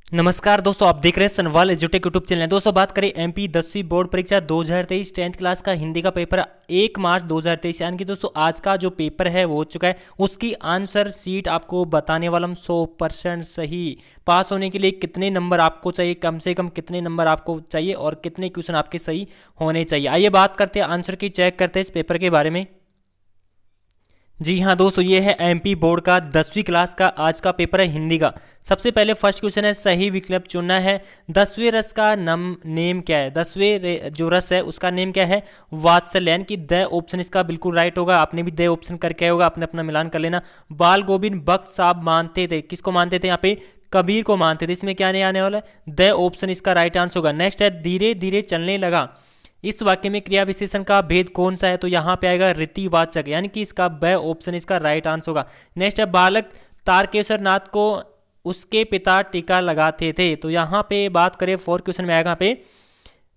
नमस्कार दोस्तों, आप देख रहे हैं सनवाल एजुटेक यूट्यूब चैनल। दोस्तों बात करें एमपी 10वीं बोर्ड परीक्षा 2023 10th क्लास का हिंदी का पेपर 1 मार्च 2023 यानी कि दोस्तों आज का जो पेपर है वो हो चुका है। उसकी आंसर शीट आपको बताने वाला हम 100% सही। पास होने के लिए कितने नंबर आपको चाहिए, कम से कम कितने नंबर आपको चाहिए और कितने क्वेश्चन आपके सही होने चाहिए। आइए बात करते हैं आंसर की, चेक करते हैं इस पेपर के बारे में। जी हाँ दोस्तों, ये है एमपी बोर्ड का 10वीं क्लास का आज का पेपर है हिंदी का। सबसे पहले फर्स्ट क्वेश्चन है, सही विकल्प चुनना है। 10वें रस का नेम क्या है? 10वें जो रस है उसका नेम क्या है? वात्सल्य, यानी कि द ऑप्शन इसका बिल्कुल राइट होगा। आपने भी द ऑप्शन करके होगा, आपने अपना मिलान कर लेना। बाल गोविंद भक्त साहब मानते थे, किसको मानते थे? यहाँ पे कबीर को मानते थे। इसमें क्या नहीं आने वाला है? द ऑप्शन इसका राइट आंसर होगा। नेक्स्ट है, धीरे धीरे चलने लगा। इस वाक्य में क्रिया विशेषण का भेद कौन सा है? तो यहाँ पे आएगा रीतिवाचक, यानी कि इसका ब ऑप्शन इसका राइट आंसर होगा। नेक्स्ट है, बालक तारकेश्वर नाथ को उसके पिता टीका लगाते थे। तो यहाँ पे बात करें फोर्थ क्वेश्चन में आएगा यहाँ पे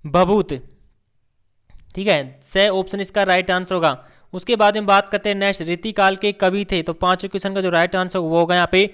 बभूत, ठीक है, स ऑप्शन इसका राइट आंसर होगा। उसके बाद में बात करते हैं नेक्स्ट, रीतिकाल के कवि थे। तो पांचवें क्वेश्चन का जो राइट आंसर वो होगा यहाँ पे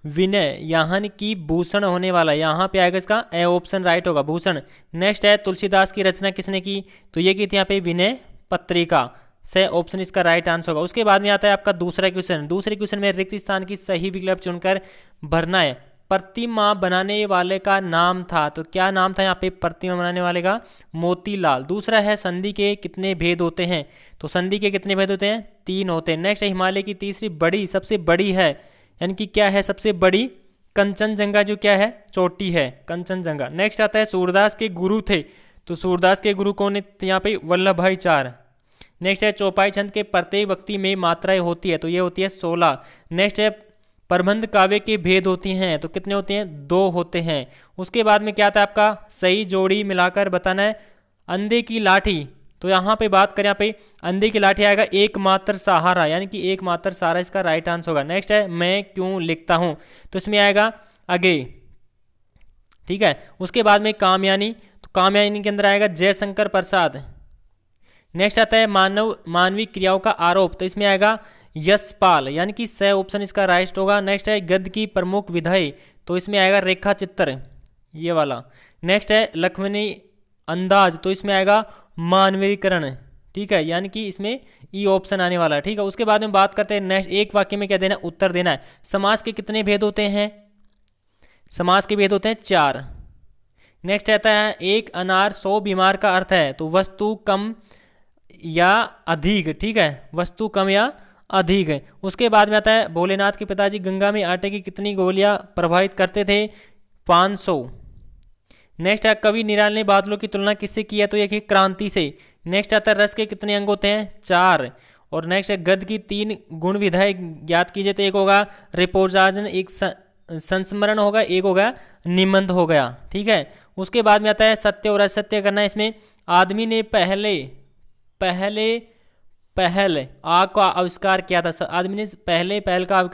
विनय, यानी कि भूषण होने वाला। यहाँ पे आएगा इसका ए ऑप्शन राइट होगा, भूषण। नेक्स्ट है, तुलसीदास की रचना किसने की? तो ये की थी यहाँ पे विनय पत्रिका, से ऑप्शन इसका राइट आंसर होगा। उसके बाद में आता है आपका दूसरा क्वेश्चन। दूसरे क्वेश्चन में रिक्त स्थान की सही विकल्प चुनकर भरना है। प्रतिमा बनाने वाले का नाम था, तो क्या नाम था यहाँ पे प्रतिमा बनाने वाले का? मोतीलाल। दूसरा है, संधि के कितने भेद होते हैं? तो संधि के कितने भेद होते हैं? 3 होते हैं। नेक्स्ट है, हिमालय की तीसरी बड़ी सबसे बड़ी है, यानी कि क्या है सबसे बड़ी? कंचनजंगा, जो क्या है? चोटी है कंचनजंगा। नेक्स्ट आता है, सूरदास के गुरु थे। तो सूरदास के गुरु कौन है? यहाँ पे वल्लभाचार्य। नेक्स्ट है, चौपाई छंद के प्रत्येक वक्ति में मात्राएं होती है, तो ये होती है 16। नेक्स्ट है, प्रबंध काव्य के भेद होती हैं, तो कितने होते हैं? 2 होते हैं। उसके बाद में क्या आता है आपका? सही जोड़ी मिलाकर बताना है। अंधे की लाठी, तो यहाँ पे बात करें, यहाँ पे अंधे की लाठी आएगा एकमात्र सहारा, यानी कि एकमात्र सहारा इसका राइट आंसर होगा। नेक्स्ट है, मैं क्यों लिखता हूँ? तो इसमें आएगा आगे, ठीक है। उसके बाद में कामयानी, तो कामयानी के अंदर आएगा जयशंकर प्रसाद। नेक्स्ट आता है, मानवीय क्रियाओं का आरोप, तो इसमें आएगा यशपाल, यानी कि स ऑप्शन इसका राइट होगा। नेक्स्ट है, गद्य की प्रमुख विधाएं, तो इसमें आएगा रेखा चित्र, ये वाला। नेक्स्ट है, लखनवी अंदाज, तो इसमें आएगा मानवीकरण, ठीक है, यानी कि इसमें ई ऑप्शन आने वाला है, ठीक है। उसके बाद में बात करते हैं नेक्स्ट, एक वाक्य में क्या देना है? उत्तर देना है। समास के कितने भेद होते हैं? समास के भेद होते हैं 4। नेक्स्ट आता है, एक अनार 100 बीमार का अर्थ है, तो वस्तु कम या अधिक, ठीक है, वस्तु कम या अधिक है। उसके बाद में आता है, भोलेनाथ के पिताजी गंगा में आटे की कितनी गोलियां प्रभावित करते थे? 500। नेक्स्ट है, कवि निराल ने बादलों की तुलना किससे की है? तो ये क्रांति से। नेक्स्ट आता है, रस के कितने अंग होते हैं? 4। और नेक्स्ट है, गद्य की 3 गुण विधाएं ज्ञात कीजिए, तो एक होगा रिपोर्टाजन, एक संस्मरण होगा, एक होगा निबंध हो गया, ठीक है। उसके बाद में आता है, सत्य और असत्य करना है। इसमें आदमी ने पहले आग का आविष्कार किया था, आदमी ने पहले पहल का आग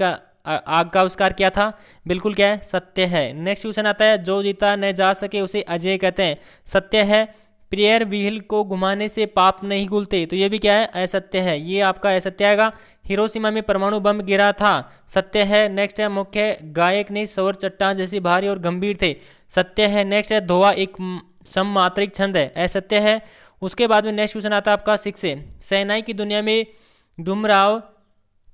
का आविष्कार किया था, बिल्कुल क्या है? सत्य है। नेक्स्ट क्वेश्चन आता है, जो जीता न जा सके उसे अजय कहते हैं, सत्य है। प्रेयर व्हील को घुमाने से पाप नहीं खुलते, तो ये भी क्या है? असत्य है, ये आपका असत्य आएगा। हिरोशिमा में परमाणु बम गिरा था, सत्य है। नेक्स्ट है, मुख्य गायक ने स्वर चट्टान जैसी भारी और गंभीर थे, सत्य है। नेक्स्ट है, धोआ एक सममात्रिक छंद है, असत्य है। उसके बाद में नेक्स्ट क्वेश्चन आता है आपका 6 से, शहनाई की दुनिया में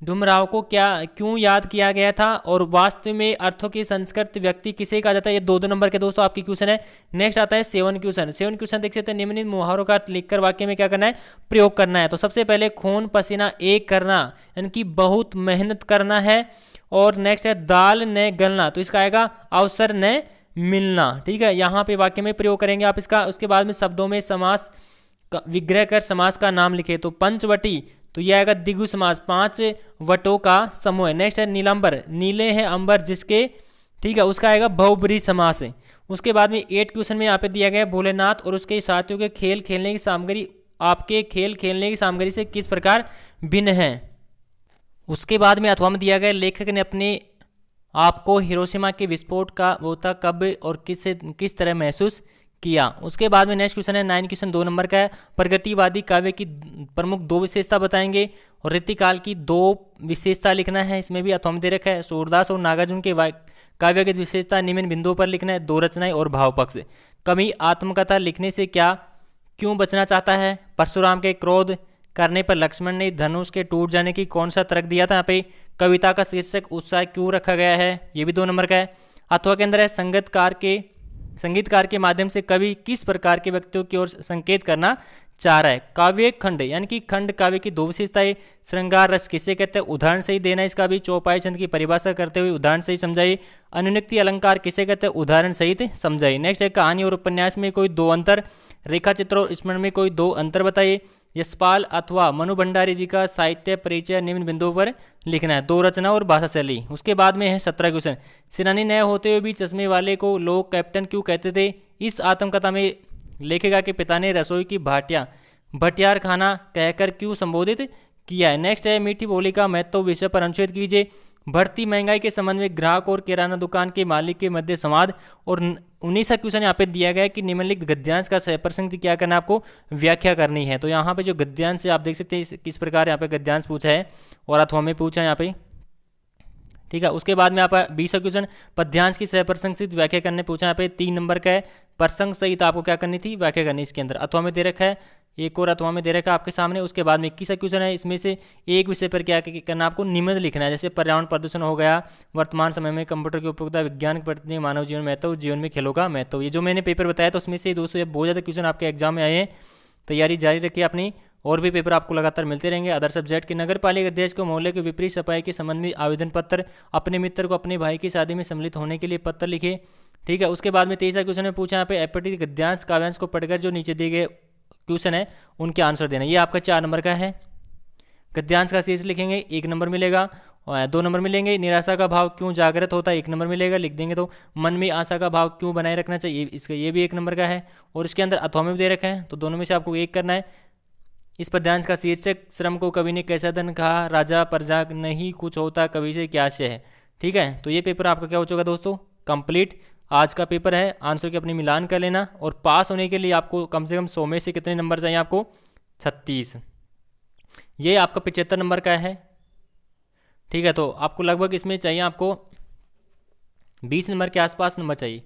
डुमराव को क्यों याद किया गया था और वास्तव में अर्थों की संस्कृत व्यक्ति किसे कहा जाता है? ये 2 नंबर के दोस्तों आपकी क्वेश्चन है। नेक्स्ट आता है 7 क्वेश्चन देख सकते हैं, निम्नलिखित मुहावरों का अर्थ लिखकर वाक्य में क्या करना है? प्रयोग करना है। तो सबसे पहले, खून पसीना एक करना, यानी कि बहुत मेहनत करना है। और नेक्स्ट है, दाल न गलना, तो इसका आएगा अवसर न मिलना, ठीक है, यहाँ पे वाक्य में प्रयोग करेंगे आप इसका। उसके बाद में शब्दों में समास विग्रह कर समास का नाम लिखे, तो पंचवटी, तो यह आएगा द्विगु समास, 5 वटों का समूह है। नेक्स्ट है, नीलांबर, नीले हैं अंबर जिसके, ठीक है, उसका आएगा बहुब्रीहि समास है। उसके बाद में 8 क्वेश्चन में यहाँ पे दिया गया, भोलेनाथ और उसके साथियों के खेल खेलने की सामग्री आपके खेल खेलने की सामग्री से किस प्रकार भिन्न है। उसके बाद में अथवा में दिया गया, लेखक ने अपने आपको हिरोशिमा के विस्फोट का होता कब और किस तरह महसूस किया। उसके बाद में नेक्स्ट क्वेश्चन है 9 क्वेश्चन 2 नंबर का है, प्रगतिवादी काव्य की प्रमुख 2 विशेषता बताएंगे और रीतिकाल की 2 विशेषता लिखना है। इसमें भी अथवा दे रखा है, सूरदास और नागार्जुन के काव्य की विशेषता निम्न बिंदुओं पर लिखना है, 2 रचनाएं और भाव पक्ष। कवि आत्मकथा लिखने से क्यों बचना चाहता है? परशुराम के क्रोध करने पर लक्ष्मण ने धनुष के टूट जाने की कौन सा तर्क दिया था? यहाँ पे कविता का शीर्षक उत्साह क्यों रखा गया है? ये भी 2 नंबर का है। अथवा के अंदर है संगीतकार के माध्यम से कवि किस प्रकार के व्यक्तियों की ओर संकेत करना चाह रहा है? काव्य खंड यानी कि खंड काव्य की 2 विशेषताएं। श्रृंगार रस किसे कहते हैं? उदाहरण से ही देना इसका भी। चौपाई छंद की परिभाषा करते हुए उदाहरण से ही समझाइए। अनुनिक्ति अलंकार किसे कहते हैं? उदाहरण सहित समझाइए। नेक्स्ट है कहानी और उपन्यास में कोई 2 अंतर, रेखा चित्र और स्मरण में कोई 2 अंतर बताइए। यशपाल अथवा मनु भंडारी जी का साहित्य परिचय निम्न बिंदुओं पर लिखना है, 2 रचना और भाषा शैली। उसके बाद में है 17 क्वेश्चन। सेनानी नए होते हुए भी चश्मे वाले को लोग कैप्टन क्यों कहते थे? इस आत्मकथा में लेखिका के पिता ने रसोई की भटियार खाना कहकर क्यों संबोधित किया है? नेक्स्ट है मीठी बोली का महत्व विषय पर अनुच्छेद कीजिए। बढ़ती महंगाई के संबंध में ग्राहक और किराना दुकान के मालिक के मध्य संवाद। और 19वां क्वेश्चन यहाँ पे दिया गया है कि निम्नलिखित गद्यांश का सह प्रसंग क्या करना है, आपको व्याख्या करनी है। तो यहाँ पे जो गद्यांश है आप देख सकते हैं किस प्रकार यहाँ पे गद्यांश पूछा है और अथवा में पूछा है यहाँ पे, ठीक है। उसके बाद में आप 20वां क्वेश्चन पद्यांश की सह प्रसंग सहित व्याख्या करने पूछा। यहाँ पे 3 नंबर का है। प्रसंग सहित आपको क्या करनी थी? व्याख्या करनी। इसके अंदर अथवा में दे रखा है, एक और अथवा में दे रखा है आपके सामने। उसके बाद में 21वां क्वेश्चन है, इसमें से एक विषय पर क्या करना आपको निबंध लिखना है। जैसे पर्यावरण प्रदूषण हो गया, वर्तमान समय में कंप्यूटर की उपयोगिता, विज्ञान के प्रति मानव जीवन महत्व, जीवन में खेलों का महत्व। ये जो मैंने पेपर बताया तो उसमें से दोस्तों बहुत ज़्यादा क्वेश्चन आपके एग्जाम में आए हैं। तैयारी जारी रखिए अपनी, और भी पेपर आपको लगातार मिलते रहेंगे। अदर सब्जेक्ट के नगर पालिका अध्यक्ष को मोहल्ले के विपरीत सफाई के संबंध में आवेदन पत्र, अपने मित्र को अपने भाई की शादी में सम्मिलित होने के लिए पत्र लिखे, ठीक है। उसके बाद में 23वां क्वेश्चन में पूछा यहाँ पे एपीटी गद्यांश काव्यांश को पढ़कर जो नीचे दिए गए क्वेश्चन है उनके आंसर देना। ये आपका 4 नंबर का है। गद्यांश का शीर्ष लिखेंगे, 1 नंबर मिलेगा। और 2 नंबर मिलेंगे। निराशा का भाव क्यों जागृत होता है, 1 नंबर मिलेगा, लिख देंगे। तो मन में आशा का भाव क्यों बनाए रखना चाहिए, इसका ये भी 1 नंबर का है। और इसके अंदर अथवा में भी दे रखा है, तो दोनों में से आपको एक करना है। इस पद्यांश का शीर्षक श्रम को कवि ने कैसा धन कहा, राजा प्रजा नहीं कुछ होता, कवि से क्या आशय है, ठीक है। तो ये पेपर आपका क्या हो चुका दोस्तों? कंप्लीट आज का पेपर है। आंसर की अपनी मिलान कर लेना। और पास होने के लिए आपको कम से कम 100 में से कितने नंबर चाहिए? आपको 36। ये आपका 75 नंबर का है, ठीक है। तो आपको लगभग इसमें चाहिए आपको 20 नंबर के आसपास नंबर चाहिए।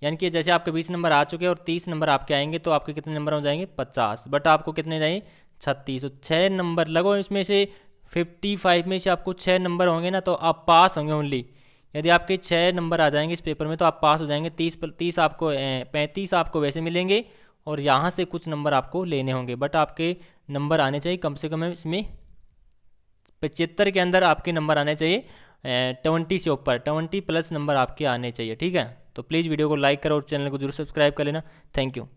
यानी कि जैसे आपके 20 नंबर आ चुके हैं और 30 नंबर आपके आएंगे तो आपके कितने नंबर हो जाएंगे? 50। बट आपको कितने चाहिए? 36। तो 6 नंबर लगो इसमें से 55 में से आपको 6 नंबर होंगे ना, तो आप पास होंगे ओनली। यदि आपके 6 नंबर आ जाएंगे इस पेपर में तो आप पास हो जाएंगे। 30 आपको 35 आपको वैसे मिलेंगे और यहाँ से कुछ नंबर आपको लेने होंगे। बट आपके नंबर आने चाहिए कम से कम इसमें 75 के अंदर आपके नंबर आने चाहिए। 20 से ऊपर 20+ नंबर आपके आने चाहिए, ठीक है। तो प्लीज़ वीडियो को लाइक करो और चैनल को जरूर सब्सक्राइब कर लेना। Thank you.